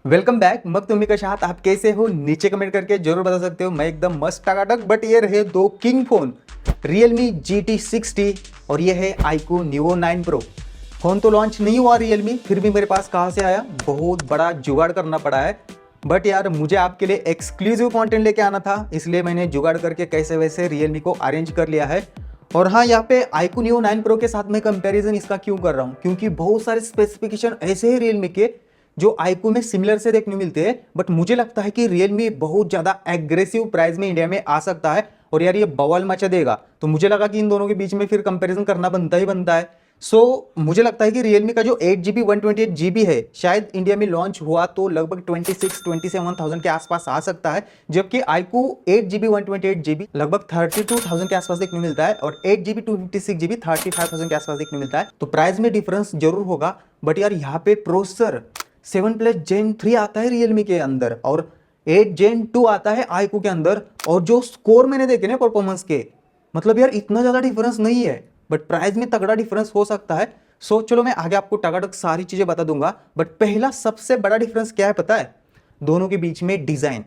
Welcome back. मग तुम्ही कशा आहात? आप कैसे हो? नीचे कमेंट करके जरूर बता सकते हो। मैं एकदम मस्त टकाटक। बट ये रहे दो किंग फोन, Realme GT60 और ये है iQOO Neo 9 Pro। फोन तो लॉन्च नहीं हुआ Realme, फिर भी मेरे पास कहाँ से आया? बहुत बड़ा जुगाड़ करना पड़ा है। बट यार मुझे आपके लिए एक्सक्लूसिव कंटेंट लेके आना था, इसलिए मैंने जुगाड़ करके कैसे वैसे Realme को अरेंज कर लिया है। और हाँ, यहाँ पे iQOO Neo 9 Pro के साथ मैं कंपैरिजन इसका क्यों कर रहा हूँ, क्योंकि बहुत सारे स्पेसिफिकेशन ऐसे हैं Realme के जो iQOO में सिमिलर से देखने मिलते हैं। बट मुझे लगता है कि Realme बहुत ज्यादा एग्रेसिव प्राइस में इंडिया में आ सकता है और यार ये बवाल मचा देगा। तो मुझे लगा कि इन दोनों के बीच में फिर कंपैरिजन करना बनता ही बनता है। मुझे लगता है कि Realme का जो 8GB 128GB है, शायद इंडिया में लॉन्च हुआ तो लगभग 27,000 के आसपास आ सकता है, जबकि iQOO 8GB 128GB लगभग 32,000 के आसपास देखने मिलता है और 8GB 256GB 35,000 के आसपास देखने मिलता है। तो प्राइस में डिफरेंस जरूर होगा। बट यार यहाँ पे प्रोसेसर 7 Plus Gen 3 आता है Realme के अंदर और 8 Gen 2 आता है iQOO के अंदर। और जो स्कोर मैंने देखे ना परफॉर्मेंस के, मतलब यार इतना ज्यादा डिफरेंस नहीं है, बट प्राइस में तगड़ा डिफरेंस हो सकता है। चलो मैं आगे आपको टकाटक सारी चीजें बता दूंगा। बट पहला सबसे बड़ा डिफरेंस क्या है पता है? दोनों के बीच में डिजाइन।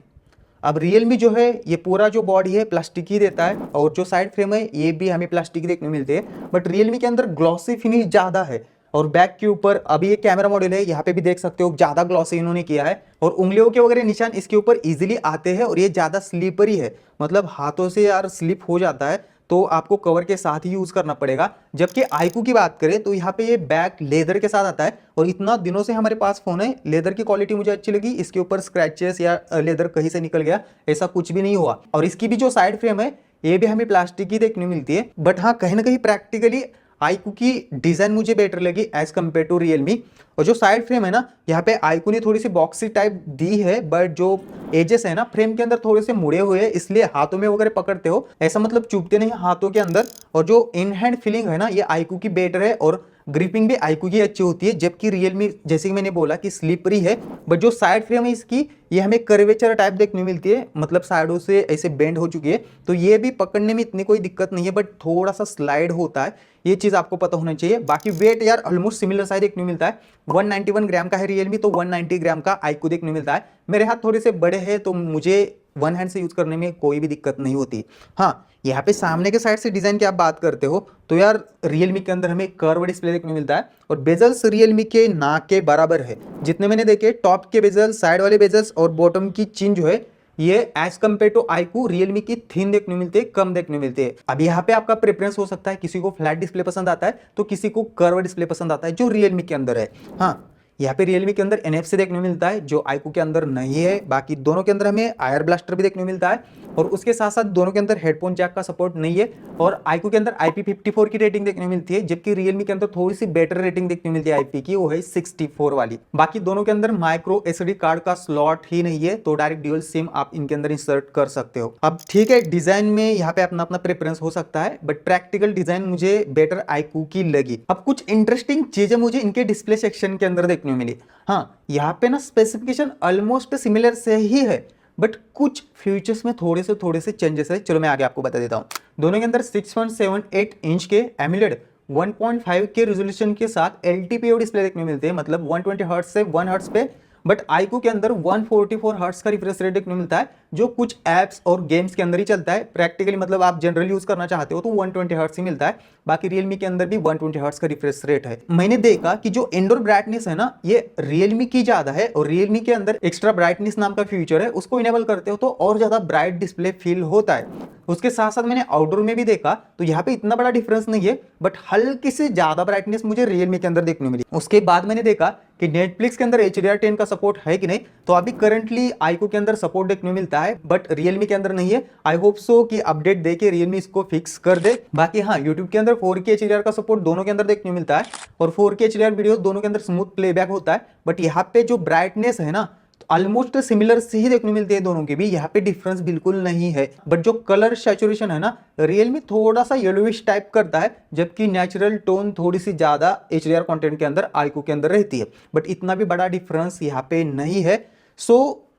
अब Realme जो है ये पूरा जो बॉडी है प्लास्टिक ही देता है और जो साइड फ्रेम है ये भी हमें प्लास्टिक देखने मिलते हैं। बट Realme के अंदर ग्लॉसी फिनिश ज्यादा है और बैक के ऊपर अभी ये कैमरा मॉडल है, यहाँ पे भी देख सकते हो ज्यादा ग्लॉसी इन्होंने किया है और उंगलियों के वगैरह निशान इसके ऊपर इजीली आते हैं और ये ज्यादा स्लीपरी है, मतलब हाथों से यार स्लिप हो जाता है तो आपको कवर के साथ ही यूज करना पड़ेगा। जबकि iQOO की बात करें तो यहाँ पे ये बैक लेदर के साथ आता है और इतना दिनों से हमारे पास फोन है, लेदर की क्वालिटी मुझे अच्छी लगी। इसके ऊपर स्क्रैचेस या लेदर कहीं से निकल गया ऐसा कुछ भी नहीं हुआ। और इसकी भी जो साइड फ्रेम है ये भी हमें प्लास्टिक की देखने मिलती है। बट हाँ, कहीं ना कहीं प्रैक्टिकली iQOO की डिजाइन मुझे बेटर लगी एज कम्पेयर टू Realme। और जो साइड फ्रेम है ना, यहाँ पे iQOO ने थोड़ी सी बॉक्सी टाइप दी है, बट जो एजेस है ना फ्रेम के अंदर थोड़े से मुड़े हुए हैं, इसलिए हाथों में वगैरह पकड़ते हो ऐसा मतलब चुभते नहीं हाथों के अंदर। और जो इन हैंड फीलिंग है ना ये iQOO की बेटर है और ग्रिपिंग भी iQOO की अच्छी होती है। जबकि Realme जैसे कि मैंने बोला कि स्लिपरी है। बट जो साइड फ्रेम है इसकी ये हमें कर्वेचर टाइप देखने मिलती है, मतलब साइडों से ऐसे बेंड हो चुकी है, तो ये भी पकड़ने में इतनी कोई दिक्कत नहीं है, बट थोड़ा सा स्लाइड होता है, ये चीज आपको पता होना चाहिए। बाकी वेट यार ऑलमोस्ट सिमिलर साइज देखने मिलता है, 191 ग्राम का है Realme तो 190 ग्राम का iQOO देखने मिलता है। मेरे हाथ थोड़े से बड़े हैं तो मुझे वन हैंड से यूज करने में कोई भी दिक्कत नहीं होती। हाँ, यहाँ पे सामने के साइड से डिजाइन की आप बात करते हो तो यार Realme के अंदर हमें कर्व डिस्प्ले देखने मिलता है और बेजल्स Realme के नाक के बराबर है। जितने मैंने देखे टॉप के बेजल्स, साइड वाले बेजल्स और बॉटम की चिन जो है ये as compare to iQOO Realme की थिन देखने मिलते हैं, कम देखने मिलते हैं। अब यहाँ पे आपका प्रेफरेंस हो सकता है, किसी को फ्लैट डिस्प्ले पसंद आता है तो किसी को कर्व डिस्प्ले पसंद आता है जो Realme के अंदर है। हाँ, यहाँ पे Realme के अंदर NFC देखने मिलता है जो iQOO के अंदर नहीं है। बाकी दोनों के अंदर हमें आयर ब्लास्टर भी देखने मिलता है और उसके साथ साथ दोनों के अंदर हेडफोन जैक का सपोर्ट नहीं है। और iQOO के अंदर IP54 की रेटिंग देखने मिलती है, जबकि Realme के अंदर थोड़ी सी बेटर रेटिंग देखने मिलती है IP की, वो है 64 वाली। बाकी दोनों के अंदर माइक्रो SD कार्ड का स्लॉट ही नहीं है तो डायरेक्ट ड्यूअल सिम आप इनके अंदर इंसर्ट कर सकते हो। अब ठीक है, डिजाइन में यहाँ पे अपना अपना प्रेफरेंस हो सकता है, बट प्रैक्टिकल डिजाइन मुझे बेटर iQOO की लगी। अब कुछ इंटरेस्टिंग चीजें मुझे इनके डिस्प्ले सेक्शन के अंदर देखने मिली। हाँ, यहाँ पे ना स्पेसिफिकेशन ऑलमोस्ट सिमिलर से ही है, बट कुछ फीचर्स में थोड़े से चेंजेस है। चलो मैं आगे आपको बता देता हूँ। दोनों के अंदर 6.78 इंच के एमुलेट 1.5 के रेजोल्यूशन के साथ LTPO डिस्प्ले देखने मिलते हैं, मतलब 120 हर्ट्ज से 1 हर्ट्ज पे। बट iQOO के अंदर 144 हर्ट्ज का रिफ्रेश रेट देखने मिलता है, जो कुछ एप्स और गेम्स के अंदर ही चलता है। प्रैक्टिकली मतलब आप जनरल यूज करना चाहते हो तो 120 हर्ट्ज ही मिलता है। बाकी Realme के अंदर भी 120 हर्ट्ज का रिफ्रेश रेट है। मैंने देखा कि जो इंडोर ब्राइटनेस है ना ये Realme की ज्यादा है और Realme के अंदर एक्स्ट्रा ब्राइटनेस नाम का फीचर है, उसको इनेबल करते हो तो और ज्यादा ब्राइट डिस्प्ले फील होता है। उसके साथ साथ मैंने आउटडोर में भी देखा तो यहाँ पे इतना बड़ा डिफरेंस नहीं है, बट हल्की से ज्यादा ब्राइटनेस मुझे Realme के अंदर देखने मिली। उसके बाद मैंने देखा कि Netflix के अंदर HDR10 का सपोर्ट है कि नहीं, तो अभी करंटली iQOO के अंदर सपोर्ट देखने मिलता है बट Realme के अंदर नहीं है। आई होप सो कि अपडेट देके Realme इसको फिक्स कर दे। बाकी हाँ, YouTube के अंदर 4K HDR का सपोर्ट दोनों के अंदर देखने मिलता है और 4K HDR वीडियो दोनों के अंदर स्मूथ प्लेबैक होता है। बट यहाँ पे जो ब्राइटनेस है ना ऑलमोस्ट सिमिलर से ही देखने मिलती है दोनों की भी, यहाँ पे डिफरेंस बिल्कुल नहीं है। बट जो कलर सैचुरेशन है ना Realme थोड़ा सा येलोविश टाइप करता है, जबकि नेचुरल टोन थोड़ी सी ज्यादा HDR कंटेंट के अंदर iQOO के अंदर रहती है। बट इतना भी बड़ा डिफरेंस यहाँ पे नहीं है।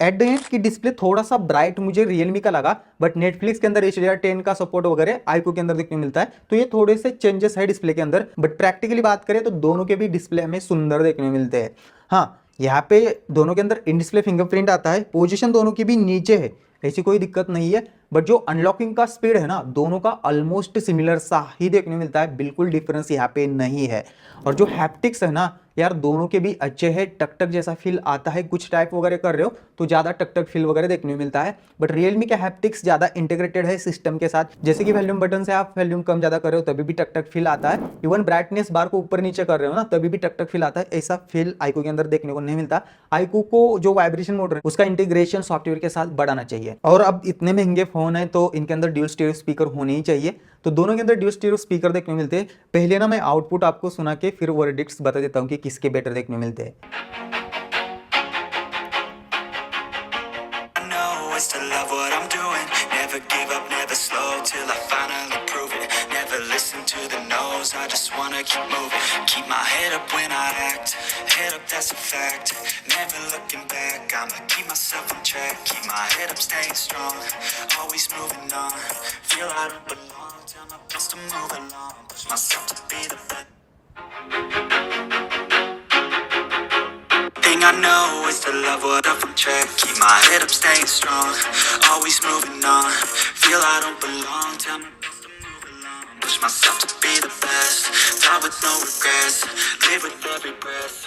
एट द एंड की डिस्प्ले थोड़ा सा ब्राइट मुझे Realme का लगा, बट Netflix के अंदर HDR10 का सपोर्ट वगैरह iQOO के अंदर देखने मिलता है, तो ये थोड़े से चेंजेस है डिस्प्ले के अंदर। बट प्रैक्टिकली बात करें तो दोनों के भी डिस्प्ले हमें सुंदर देखने मिलते हैं। हाँ, यहाँ पे दोनों के अंदर इन डिस्प्ले फिंगरप्रिंट आता है, पोजीशन दोनों की भी नीचे है, ऐसी कोई दिक्कत नहीं है। बट जो अनलॉकिंग का स्पीड है ना, दोनों का ऑलमोस्ट सिमिलर सा ही देखने मिलता है, बिल्कुल डिफरेंस यहाँ पे नहीं है। और जो हैप्टिक्स है ना यार, दोनों के भी अच्छे हैं, टक टक जैसा फील आता है, कुछ टाइप वगैरह कर रहे हो तो ज़्यादा टक टक फील वगैरह देखने को मिलता है। बट रियलमी का हैप्टिक्स ज़्यादा इंटीग्रेटेड है सिस्टम के साथ, जैसे कि वॉल्यूम बटन से आप वॉल्यूम कम ज़्यादा कर रहे हो तभी भी टक टक फील आता है, इवन ब्राइटनेस बार को ऊपर नीचे कर रहे हो ना तभी भी टक टक फील आता है, ऐसा फील आईकू के अंदर देखने को नहीं मिलता। आईकू को जो वाइब्रेशन मोड है उसका इंटीग्रेशन सॉफ्टवेयर के साथ बढ़ाना चाहिए। और अब इतने महंगे फोन है तो इनके अंदर ड्यूल स्टीरियो स्पीकर होने ही चाहिए, तो दोनों के अंदर ड्यूल स्टीरियो स्पीकर देखने को मिलते हैं। पहले ना मैं आउटपुट आपको सुना के फिर वर्डिक्ट्स बता देता हूँ कि किसके बेटर देखने को मिलते हैं। Always to love what I'm doing. Never give up, never slow till I finally prove it. Never listen to the no's, I just wanna keep moving. Keep my head up when I act, head up, that's a fact. Never looking back, I'ma keep myself on track. Keep my head up, staying strong, always moving on. Feel I don't belong, tell my best to move along. Push myself to be the best. Thing I know is to love what I'm from track. Keep my head up, staying strong, always moving on. Feel I don't belong, tell me best to move along. Push myself to be the best, die with no regrets, live with every breath.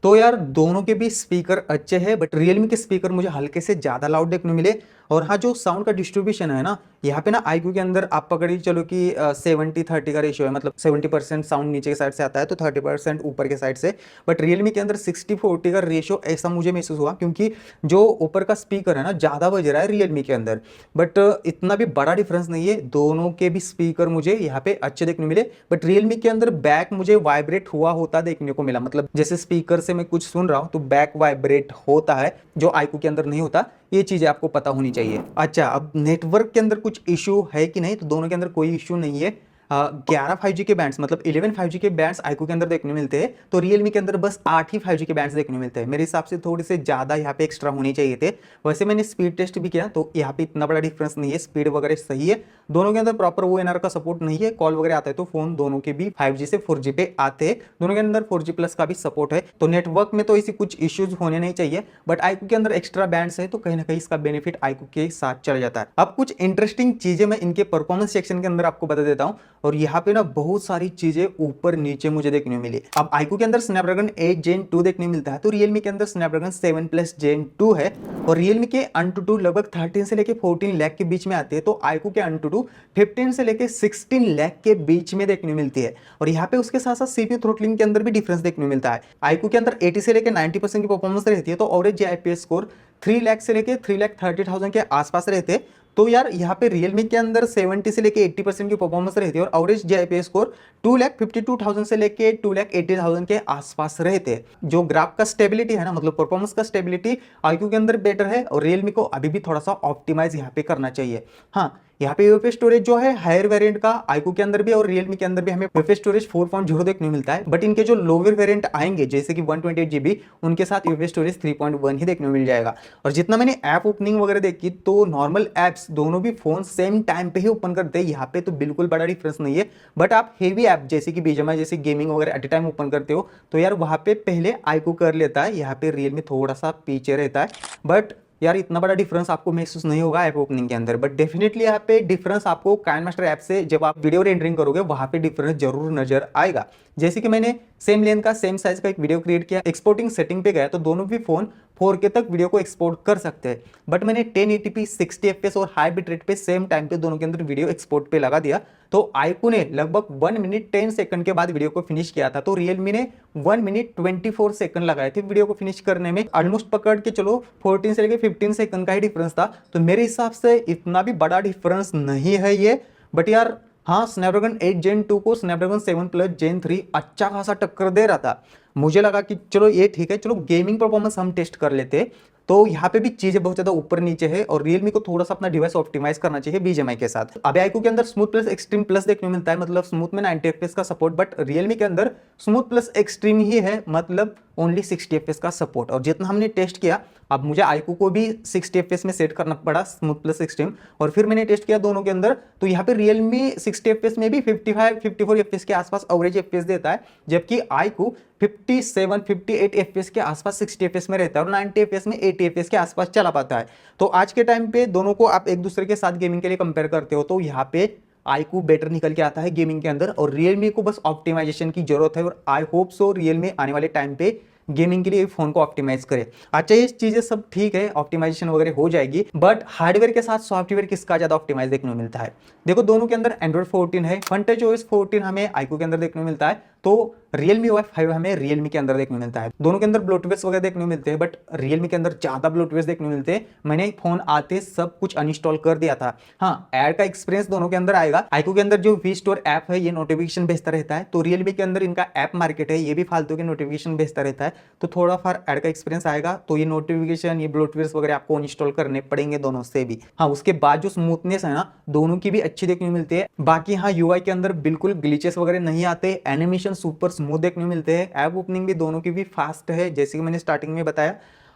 तो यार दोनों के भी speaker अच्छे हैं, but Realme के speaker मुझे हल्के से ज़्यादा लाउड देखने मिले। और हाँ, जो साउंड का डिस्ट्रीब्यूशन है ना, यहाँ पे ना आईक्यू के अंदर आप पकड़िए चलो कि 70-30 का रेशियो है, मतलब 70% साउंड नीचे के साइड से आता है तो 30% ऊपर के साइड से। बट रियलमी के अंदर 60-40 का रेशियो ऐसा मुझे महसूस हुआ, क्योंकि जो ऊपर का स्पीकर है ना ज़्यादा बज रहा है रियलमी के अंदर। बट इतना भी बड़ा डिफरेंस नहीं है, दोनों के भी स्पीकर मुझे यहाँ पे अच्छे देखने मिले। बट रियलमी के अंदर बैक मुझे वाइब्रेट हुआ होता देखने को मिला, मतलब जैसे स्पीकर से मैं कुछ सुन रहा हूँ तो बैक वाइब्रेट होता है, जो आईक्यू के अंदर नहीं होता। ये चीजें आपको पता होनी चाहिए। अच्छा, अब नेटवर्क के अंदर कुछ इशू है कि नहीं, तो दोनों के अंदर कोई इशू नहीं है। 11 5G के बैंड्स, मतलब 11 5G के बैंड्स आईक्यू के अंदर देखने मिलते हैं, तो रियलमी के अंदर बस 8 ही 5G के बैंड्स देखने मिलते हैं। मेरे हिसाब से थोड़े से ज़्यादा यहाँ पे एक्स्ट्रा होने चाहिए थे। वैसे मैंने स्पीड टेस्ट भी किया तो यहाँ पे इतना बड़ा डिफरेंस नहीं है, स्पीड वगैरह सही है। दोनों के अंदर प्रॉपर ONR का सपोर्ट नहीं है, कॉल वगैरह आता है तो फोन दोनों के भी 5G से 4G पे आते हैं, दोनों के अंदर 4G+ का भी सपोर्ट है। तो नेटवर्क में तो ऐसी कुछ इश्यूज होने नहीं चाहिए। बट आईक्यू के अंदर एक्स्ट्रा बैंड्स है तो कहीं ना कहीं इसका बेनिफिट आईक्यू के साथ चल जाता है। अब कुछ इंटरेस्टिंग चीजें मैं इनके परफॉर्मेंस सेक्शन के अंदर आपको बता देता हूँ, और यहाँ पे ना बहुत सारी चीजें ऊपर नीचे मुझे देखने मिली। अब आईक्यू के अंदर स्नैपड्रैगन 8 Gen 2 देखने मिलता है, तो रियलमी के अंदर स्नैपड्रैगन 7+ Gen 2 है। और रियलमी के AnTuTu लगभग 13 से लेके 14 लाख के बीच में आती है, तो आईक्यू के AnTuTu 15 से लेके 16 लाख के बीच में देखने मिलती है। और यहाँ पे उसके साथ साथ CPU थ्रोटलिंग के अंदर भी डिफरेंस देखने मिलता है। आईक्यू के अंदर 80 से लेके 90% की परफॉर्मेंस रहती है, तो एवरेज IPS स्कोर 3 लाख से लेके 3,30,000 के आसपास रहते हैं। तो यार यहाँ पे रियलमी के अंदर 70 से लेके 80% की परफॉर्मेंस रहती है, और एवरेज GIPS स्कोर 2,52,000 से लेके 2,80,000 के आसपास रहते हैं। जो ग्राफ का स्टेबिलिटी है ना, मतलब परफॉर्मेंस का स्टेबिलिटी आईक्यू के अंदर बेटर है, और रियलमी को अभी भी थोड़ा सा ऑप्टिमाइज यहाँ पे करना चाहिए। हाँ, यहाँ पे यूएफएस स्टोरेज जो है हायर वेरिएंट का आईक्यू के अंदर भी और रियलमी के अंदर भी हमें यूएफएस स्टोरेज 4.0 देखने मिलता है। बट इनके जो लोअर वेरिएंट आएंगे जैसे कि 128 GB, उनके साथ यूएफएस स्टोरेज 3.1 ही देखने मिल जाएगा। और जितना मैंने ऐप ओपनिंग वगैरह देखी तो नॉर्मल ऐप्स दोनों भी फोन सेम टाइम पे ही ओपन करते हैं, यहाँ पे तो बिल्कुल बड़ा डिफरेंस नहीं है। बट आप हेवी ऐप जैसे कि बीजीएमआई जैसे गेमिंग वगैरह एट ए टाइम ओपन करते हो तो यार वहाँ पे पहले आईक्यू कर लेता है, यहाँ पे रियलमी थोड़ा सा पीछे रहता है। बट यार इतना बड़ा डिफरेंस आपको महसूस नहीं होगा ऐप ओपनिंग के अंदर, बट डेफिनेटली यहाँ पे डिफरेंस आपको काइनमास्टर ऐप से जब आप वीडियो रेंडरिंग करोगे वहां पे डिफरेंस जरूर नजर आएगा। जैसे कि मैंने सेम लेंथ का सेम साइज का एक वीडियो क्रिएट किया, एक्सपोर्टिंग सेटिंग पे गया तो दोनों भी फोन 4K तक वीडियो को एक्सपोर्ट कर सकते हैं। बट मैंने 1080p 60 FPS और हाई बिट रेट पे सेम टाइम पे दोनों के अंदर वीडियो एक्सपोर्ट पे लगा दिया, तो आईक्यू ने लगभग 1 मिनट 10 सेकंड के बाद वीडियो को फिनिश किया था, तो रियलमी ने 1 मिनट 24 सेकंड लगाए थे वीडियो को फिनिश करने में। ऑलमोस्ट पकड़ के चलो 14 से लेकर 15 सेकंड का ही डिफरेंस था, तो मेरे हिसाब से इतना भी बड़ा डिफरेंस नहीं है ये। बट यार हाँ, स्नैपड्रैगन 8 Gen 2 को स्नैपड्रैगन 7+ Gen 3 अच्छा खासा टक्कर दे रहा था। मुझे लगा कि चलो ये ठीक है, चलो गेमिंग परफॉर्मेंस हम टेस्ट कर लेते हैं। तो यहाँ पे भी चीजें बहुत ज्यादा ऊपर नीचे है और Realme को थोड़ा सा अपना डिवाइस ऑप्टिमाइज करना चाहिए BGMI के साथ। अभी iQOO के अंदर स्मूथ प्लस एक्सट्रीम प्लस देखने को मिलता है, मतलब स्मूथ में 90 FPS का सपोर्ट, बट Realme के अंदर स्मूथ प्लस एक्सट्रीम ही है, मतलब ओनली 60 FPS का सपोर्ट। और जितना हमने टेस्ट किया, अब मुझे iQOO को भी 60 FPS में सेट करना पड़ा स्मूथ प्लस एक्सट्रीम, और फिर मैंने टेस्ट किया दोनों के अंदर, तो यहाँ पे Realme 60 FPS में भी 54 FPS के आसपास एवरेज FPS देता है, जबकि iQOO 58 FPS के आसपास 60 FPS में रहता है और 90 FPS में 80 FPS के आसपास चला पाता है। तो आज के टाइम पे दोनों को आप एक दूसरे के साथ गेमिंग के लिए कंपेयर करते हो तो यहाँ पे iQOO बेटर निकल के आता है गेमिंग के अंदर, और Realme को बस ऑप्टिमाइजेशन की जरूरत है, और आई होप सो Realme आने वाले टाइम पे गेमिंग के लिए फोन को ऑप्टिमाइज करे। अच्छा, ये चीजें सब ठीक है, ऑप्टिमाइजेशन वगैरह हो जाएगी, बट हार्डवेयर के साथ सॉफ्टवेयर किसका ज्यादा ऑप्टिमाइज देखने को मिलता है? देखो, दोनों के अंदर Android 14 है, FunTouch OS 14 हमें iQOO के अंदर देखने को मिलता है, तो Realme OS 5 हमें Realme के अंदर देखने को मिलता है। दोनों के अंदर ब्लोटवेयर्स वगैरह देखने को मिलते हैं, बट Realme के अंदर ज्यादा ब्लोटवेयर्स देखने को मिलते हैं। मैंने फोन आते सब कुछ अनइंस्टॉल कर दिया था। हाँ, ऐड का एक्सपीरियंस दोनों के अंदर आएगा। iQOO के अंदर जो V Store ऐप है, ये नोटिफिकेशन भेजता रहता है, तो Realme के अंदर इनका ऐप मार्केट है, ये भी फालतू के नोटिफिकेशन भेजता रहता है, तो थोड़ा फार ऐड का एक्सपीरियंस आएगा। तो ये नोटिफिकेशन, ये ब्लोटवेयर्स वगैरह आपको इंस्टॉल करने पड़ेंगे दोनों से भी। हाँ, उसके बाद जो स्मूथनेस है ना, दोनों की भी अच्छी देखने को मिलती है। बाकी हाँ, UI के अंदर बिल्कुल ग्लिचेस वगैरह नहीं आते, एनिमेशन सुपर स्मूथ देखने को मिलते हैं, ऐप ओपनिंग भी दोनों की भी फास्ट है, जैसे कि मैंने स्टार्टिंग में बताया।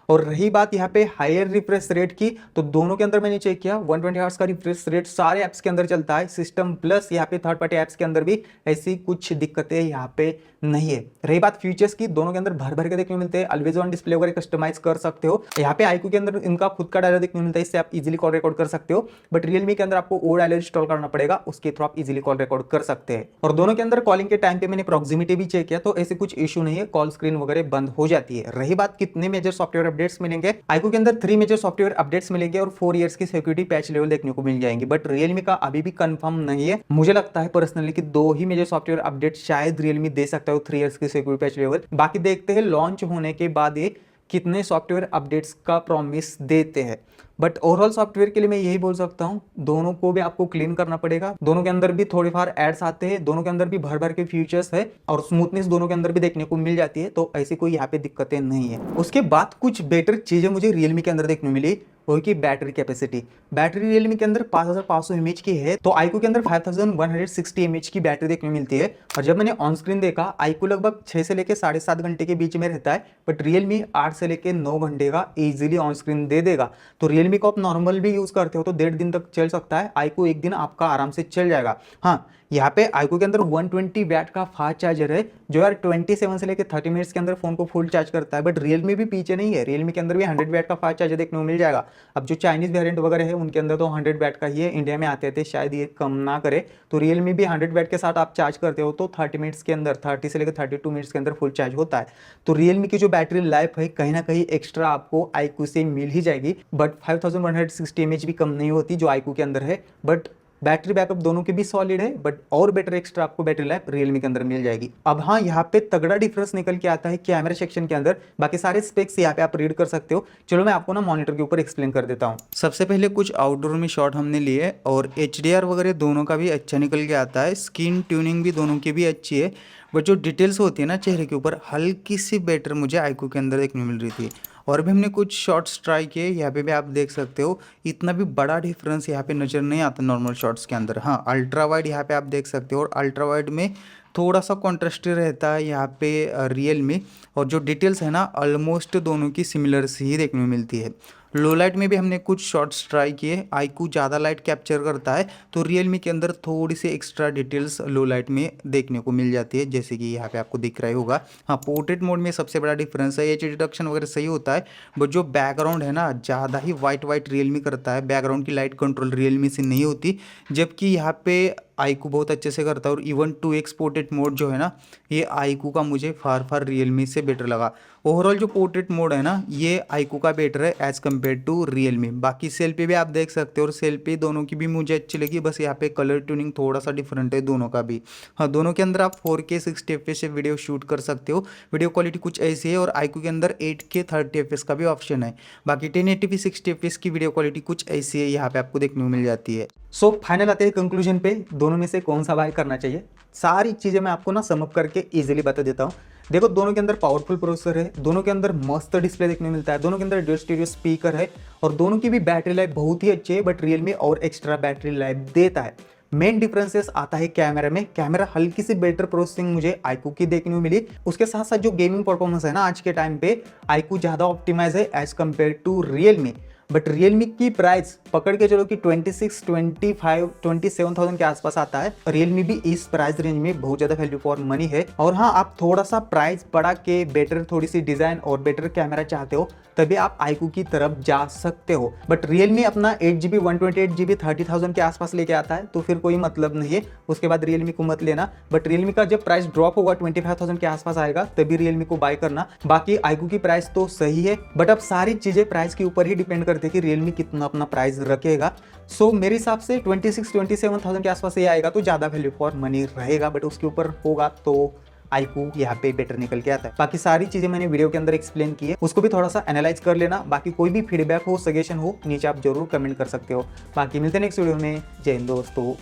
और रही बात यहाँ पे हायर रिफ्रेश रेट की, तो दोनों के अंदर मैंने चेक किया 120 हर्ट्ज का रिफ्रेश रेट सारे ऐप्स के अंदर चलता है, सिस्टम प्लस यहाँ पे थर्ड पार्टी ऐप्स के अंदर भी ऐसी कुछ दिक्कतें यहाँ पे नहीं है। रही बात फीचर्स की, दोनों के अंदर भर भर के देखने को मिलते हैं, ऑलवेज ऑन डिस्प्ले वगैरह कस्टमाइज कर सकते हो। यहाँ पे iQOO के अंदर इनका खुद का डायलर देखने को मिलता है, इससे आप इजीली कॉल रिकॉर्ड कर सकते हो, बट Realme के अंदर आपको वो डायलर इंस्टॉल करना पड़ेगा, उसके थ्रू आप इजीली कॉल रिकॉर्ड कर सकते हैं। और दोनों के अंदर कॉलिंग के टाइम पे मैंने प्रॉक्सिमिटी भी चेक किया, तो ऐसे कुछ इशू नहीं है, कॉल स्क्रीन वगैरह बंद हो जाती है। रही बात कितने मेजर सॉफ्टवेयर अपडेट्स मिलेंगे, iQOO के अंदर 3 मेजर सॉफ्टवेयर अपडेट्स मिलेंगे और 4 इयर्स की सिक्योरिटी पैच लेवल देखने को मिल जाएंगे, बट Realme का अभी भी कंफर्म नहीं है। मुझे लगता है पर्सनली कि 2 ही मेजर सॉफ्टवेयर अपडेट शायद Realme दे सकता है 3 इयर्स की सिक्योरिटी पैच लेवल। बाकी देखते हैं लॉन्च होने के बाद ये कितने सॉफ्टवेयर अपडेट्स का प्रॉमिस देते हैं। बट ओवरऑल सॉफ्टवेयर के लिए मैं यही बोल सकता हूँ, दोनों को भी आपको क्लीन करना पड़ेगा। दोनों के अंदर भी थोड़े फार एड्स आते हैं, दोनों के अंदर भी भर भर के फीचर्स है और स्मूथनेस दोनों के अंदर भी देखने को मिल जाती है, तो ऐसी कोई यहाँ पे दिक्कतें नहीं है। उसके बाद कुछ बेटर चीजें मुझे Realme के अंदर देखने को मिली, वही की बैटरी कैपेसिटी। बैटरी Realme के अंदर 5500 mAh की है, तो iQOO के अंदर 5160 mAh की बैटरी देखने को मिलती है। और जब मैंने ऑन स्क्रीन देखा, iQOO लगभग 6 से लेकर 7.5 घंटे के बीच में रहता है, बट Realme 8 से लेकर 9 घंटे का इजीली ऑन स्क्रीन दे देगा। तो Realme को आप नॉर्मल भी यूज करते हो तो 1.5 दिन तक चल सकता है, iQOO 1 दिन आपका आराम से चल जाएगा। हाँ, यहाँ पे iQOO के अंदर 120 वैट का फास्ट चार्जर है, जो यार 27 से लेकर 30 मिनट्स के अंदर फोन को फुल चार्ज करता है, बट Realme भी पीछे नहीं है, Realme के अंदर भी 100 वैट का फास्ट चार्जर देखने को मिल जाएगा। अब जो चाइनीज वेरिएंट वगैरह है उनके अंदर तो 100 वैट का ही है, इंडिया में आते थे शायद ये कम ना करे, तो Realme भी 100 वैट के साथ आप चार्ज करते हो तो 30 मिनट्स के अंदर, 30 से लेकर 32 मिनट्स के अंदर फुल चार्ज होता है। तो Realme की जो बैटरी लाइफ है कहीं ना कहीं एक्स्ट्रा आपको iQOO से मिल ही जाएगी, बट 5160 mAh भी कम नहीं होती जो iQOO के अंदर है। बट बैटरी बैकअप दोनों की भी सॉलिड है, बट और बेटर एक्स्ट्रा आपको बैटरी लाइफ Realme के अंदर मिल जाएगी। अब हाँ, यहाँ पे तगड़ा डिफरेंस निकल के आता है कैमरा सेक्शन के अंदर, बाकी सारे स्पेक्स यहाँ पे आप रीड कर सकते हो। चलो मैं आपको ना मॉनिटर के ऊपर एक्सप्लेन कर देता हूँ। सबसे पहले कुछ आउटडोर में शॉट हमने लिए और HDR वगैरह दोनों का भी अच्छा निकल के आता है, स्किन ट्यूनिंग भी दोनों की भी अच्छी है, बट जो डिटेल्स होती है ना चेहरे के ऊपर, हल्की सी बेटर मुझे iQOO के अंदर देखने मिल रही थी। और भी हमने कुछ शॉट्स ट्राई किए, यहाँ पे भी आप देख सकते हो इतना भी बड़ा डिफरेंस यहाँ पे नज़र नहीं आता नॉर्मल शॉट्स के अंदर। हाँ, अल्ट्रा वाइड यहाँ पे आप देख सकते हो, और अल्ट्रा वाइड में थोड़ा सा कॉन्ट्रास्टी रहता है यहाँ पे Realme, और जो डिटेल्स है ना ऑलमोस्ट दोनों की सिमिलर सी ही देखने में मिलती है। लो लाइट में भी हमने कुछ शॉट्स ट्राई किए, iQOO ज़्यादा लाइट कैप्चर करता है, तो Realme के अंदर थोड़ी सी एक्स्ट्रा डिटेल्स लो लाइट में देखने को मिल जाती है, जैसे कि यहाँ पे आपको दिख रहा ही होगा। हाँ, पोर्ट्रेट मोड में सबसे बड़ा डिफरेंस है, एज रिडक्शन वगैरह सही होता है, बट जो बैकग्राउंड है ना ज़्यादा ही वाइट Realme करता है, बैकग्राउंड की लाइट कंट्रोल Realme से नहीं होती, जबकि यहाँ पे iQOO बहुत अच्छे से करता है। और इवन 2x पोर्ट्रेट मोड जो है ना, ये iQOO का मुझे फार Realme से बेटर लगा। ओवरऑल जो पोर्ट्रेट मोड है ना, ये iQOO का बेटर है एज़ कम्पेयर टू Realme। बाकी सेल्फी भी आप देख सकते हो, और सेल्फी दोनों की भी मुझे अच्छी लगी, बस यहाँ पे कलर ट्यूनिंग थोड़ा सा डिफरेंट है दोनों का भी। हाँ, दोनों के अंदर आप 4K 60 FPS से वीडियो शूट कर सकते हो, वीडियो क्वालिटी कुछ ऐसी है, और iQOO के अंदर 8K 30 FPS का भी ऑप्शन है। बाकी 1080p 60 FPS की वीडियो क्वालिटी कुछ ऐसी है, यहाँ पे आपको देखने को मिल जाती है। सो फाइनल आते हैं कंक्लूजन पे, दोनों में से कौन सा बाय करना चाहिए। सारी चीज़ें मैं आपको ना सम अप करके इजीली बता देता हूँ। देखो, दोनों के अंदर पावरफुल प्रोसेसर है, दोनों के अंदर मस्त डिस्प्ले देखने को मिलता है, दोनों के अंदर डुअल स्टीरियो स्पीकर है और दोनों की भी बैटरी लाइफ बहुत ही अच्छी है, बट रियलमी और एक्स्ट्रा बैटरी लाइफ देता है। मेन डिफरेंसेस आता है कैमरा में। कैमरा हल्की सी बेटर प्रोसेसिंग मुझे आईक्यू की देखने को मिली। उसके साथ साथ जो गेमिंग परफॉर्मेंस है ना, आज के टाइम पे आईक्यू ज़्यादा ऑप्टिमाइज है as compare to Realme. But Realme की प्राइस पकड़ के चलो कि 26, 25, 27,000 के आसपास आता है। रियलमी भी इस प्राइस रेंज में बहुत ज़्यादा वैल्यू फॉर मनी है। और हाँ, आप थोड़ा सा प्राइस बढ़ा के बेटर थोड़ी सी डिज़ाइन और बेटर कैमरा चाहते हो तभी आप आईक्यू की तरफ जा सकते हो। बट रियलमी अपना 8GB 128GB 30,000 के आसपास लेके आता है, तो फिर कोई मतलब नहीं है। उसके बाद रियलमी को मत लेना। बट रियलमी का जब प्राइस ड्रॉप होगा 25,000 के आसपास आएगा तभी रियलमी को बाय करना। बाकी आईक्यू की प्राइस तो सही है, बट अब सारी चीज़ें प्राइस के ऊपर ही डिपेंड करती है कि रियलमी कितना अपना प्राइस रखेगा। सो मेरे हिसाब से 26, 27,000 के आसपास ये आएगा तो ज़्यादा वैल्यू फॉर मनी रहेगा। बट उसके ऊपर होगा तो आईक्यू यहाँ पे बेटर निकल के आता है। बाकी सारी चीजें मैंने वीडियो के अंदर एक्सप्लेन की है, उसको भी थोड़ा सा एनालाइज कर लेना। बाकी कोई भी फीडबैक हो, सजेशन हो, नीचे आप जरूर कमेंट कर सकते हो। बाकी मिलते हैं नेक्स्ट वीडियो में। जय हिंद दोस्तों।